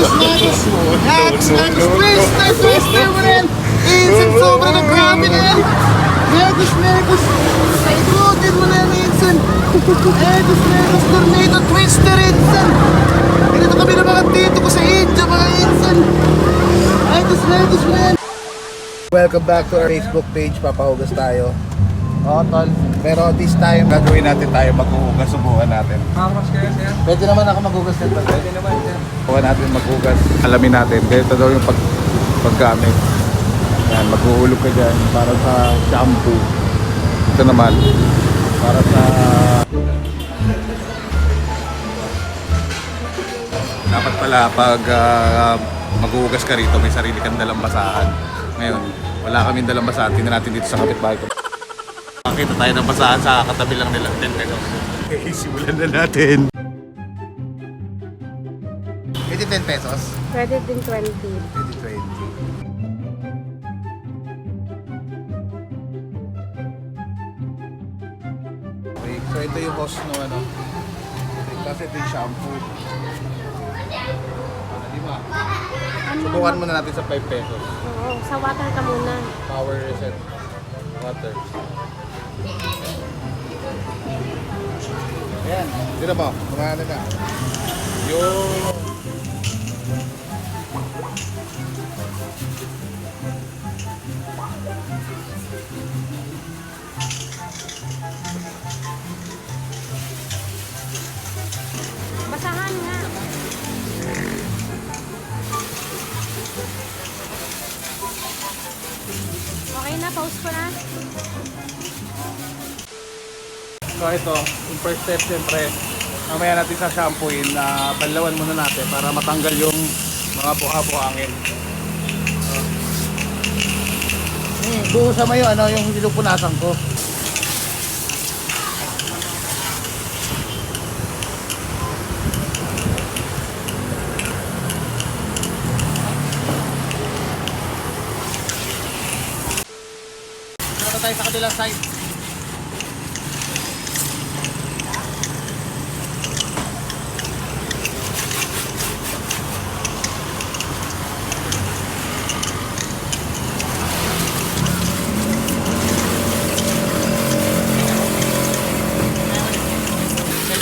Twister mo rin! Insan, sobra na grabe na yan! Negos! Paikutin mo na yan, Insan! Negos, tornado, twister, Insan! Ganito kami ng mga tito ko sa India, mga Insan! Negos mo na yan! Welcome back to our Facebook page, papahugas tayo. Oo, tol. Pero this time, gagawin natin tayo maghuhugas, subukan natin. Makakas kayo, sir? Pwede naman ako maghugas din, tol. Pwede naman, sir. Subukan natin maghugas. Alamin natin, ganito daw yung paggamit. Yan, maghuhulog ka dyan para sa shampoo. Ito naman, para sa... Dapat pala pag maghuhugas ka rito, may sarili kang dalang basahan. Ngayon, wala kaming dalang basahan. Tingnan natin dito sa kapitbahay ko. Makita tayo ng basahan sa katabi lang nila. 10 pesos. Okay, simulan na natin. Pwede 10 pesos? Pwede din 20. Pwede 20. Okay, so ito yung host no ano. Kasi ito yung shampoo. Lima. Subukan muna natin sa 5 pesos. Oo, sa water ka muna. Power reset. Water. Ayan. Dito ba? Kumana na. Yung... Basahan nga. Okay na, pause ko na. So ito, yung first step siyempre, mamaya natin sa shampooin na banlawan muna natin para matanggal yung mga buha-buhangin. Buo sa mayo, ano yung nilupunasan ko. Punta tayo sa kabilang side.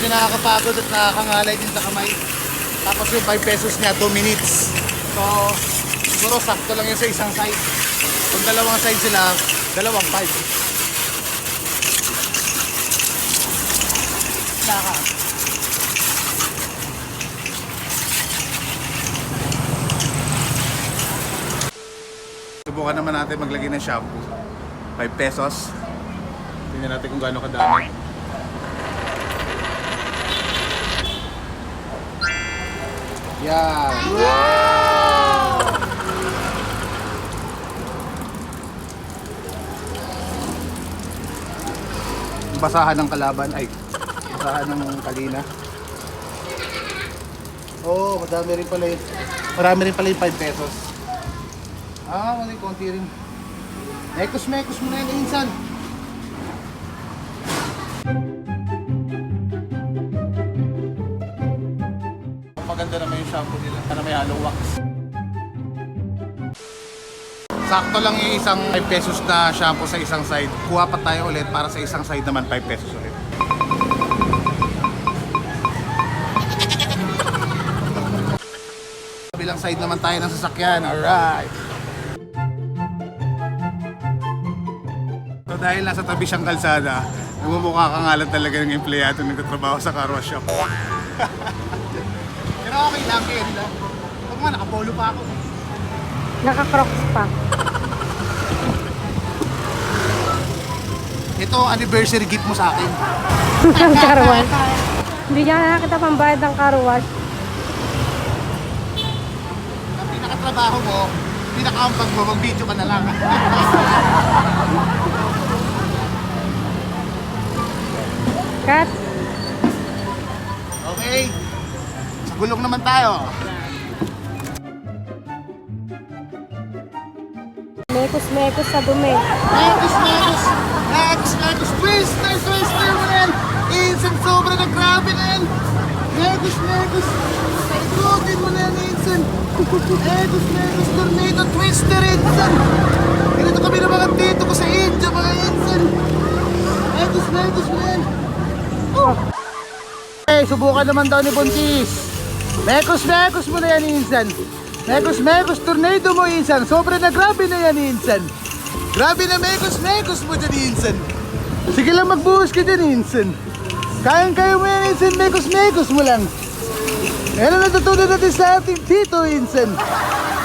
Nakakapagod at nakakangalay din sa kamay. Tapos yung 5 pesos niya 2 minutes. So siguro sakto lang yun sa isang side. Kung dalawang side sila, dalawang 5. Naka. Subukan naman natin maglagay ng shampoo. 5 pesos. Tingnan natin kung gaano kadami. Yan. Wow! Basahan ng kalaban ay basahan ng kalina. Oh, madami rin pala yun. Marami rin pala yung 5 pesos. Ah, wala yung konti rin. Mekos mo na yun, Insan. Maganda naman yung shampoo nila. Sana may hollow wax. Sakto lang yung isang 5 pesos na shampoo sa isang side. Kuha pa tayo ulit para sa isang side naman 5 pesos ulit. Kabilang side naman tayo ng sasakyan. Alright. So dahil nasa tabi siyang kalsada, namumukha kang ngalan talaga ng empleyado na nagtatrabaho sa car wash shop. Pero okay lang, kaya nila. Huwag nga, nakapolo pa ako. Naka-crocs pa. Ito, anniversary gift mo sa akin. Car wash. Hindi niya nakakita pambayad ng car wash. Ang pinakatrabaho mo, pinakaambag mo, mag-video ka na lang. Cut. Okay. Sa gulong naman tayo. Mekos sa dumi. Mekos. Twister mo yan. Insan, sobra na grabe na yan. Paikutin mo na yan, Insan. Egos Megos Tornado Twister Insan. Ganito kami ng mga tito ko sa India mga Insan. Egos Megos man. Eh, subukan naman daw ni Buntis. Megos Megos mo na yan Insan. Megos Megos Tornado mo Insan. Sobra na grabe na yan Insan. Grabe na Megos Megos mo dyan Insan. Sige lang magbuhos ka dyan Insan. Kayang-kaya mo yan Insan. Megos Megos mo lang. Yan ang natutunan natin sa ating tito Insan.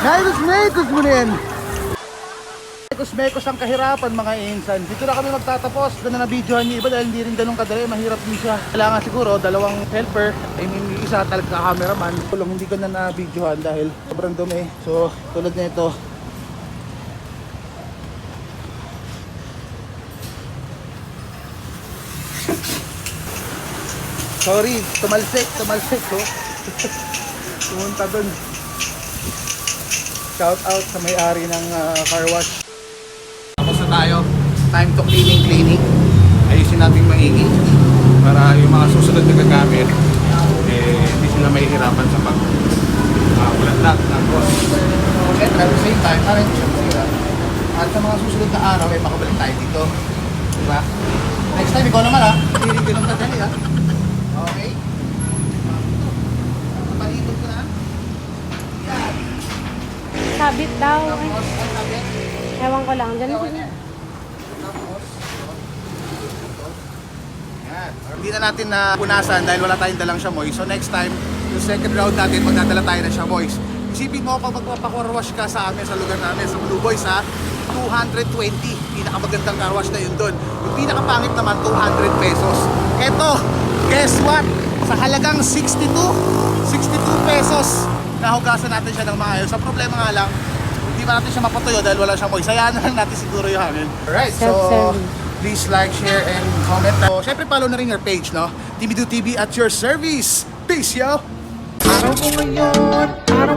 Megos Megos mo na yan. Mekos ang kahirapan mga Insan. Dito na kami magtatapos. Doon na na-videohan niyo iba dahil hindi rin ganun kadali. Mahirap din siya. Kailangan siguro dalawang helper. I mean, isa talaga cameraman. Tulong hindi ko na na-videohan dahil sobrang dumi. So, tulad na ito. Sorry, tumalsik oh. Pumunta dun. Shout out sa may-ari ng car wash. Tapos na tayo. Time to cleaning. Ayusin natin maigi para yung mga susunod na gagamit hindi sila mahihirapan sa pag ulat-lat. Tapos at the same time, para hindi siya masira. At sa mga susunod na araw ay makabalik tayo dito. Diba? Next time, ikaw naman hindi rin ganun kadali Okay? Palibot ko na. Yan. Sabit daw. Ay, Tapos, ang sabi? ewan ko lang. Diyan Okay na. na. Tapos, yan. Hindi na natin na punasan dahil wala tayong dalang shamoy. So next time, yung second round natin, magdadala tayo ng shamoy. Isipin mo, pag magpapacar wash ka sa amin, sa lugar namin, sa Blue Boys 220. Pinakamagandang car wash na yun doon. Yung pinakapangit naman, 200 pesos. Eto, guess what? Sa halagang 62 pesos, nahugasan natin siya ng maayos. Sa problema nga lang, hindi ba natin siya mapatuyo dahil wala siyang moy. Sayaan na lang natin siguro yung hangin. Alright, so please like, share, and comment. So, syempre follow na rin your page, no? TBDO TV at your service. Peace, yo! Araw ko ngayon, araw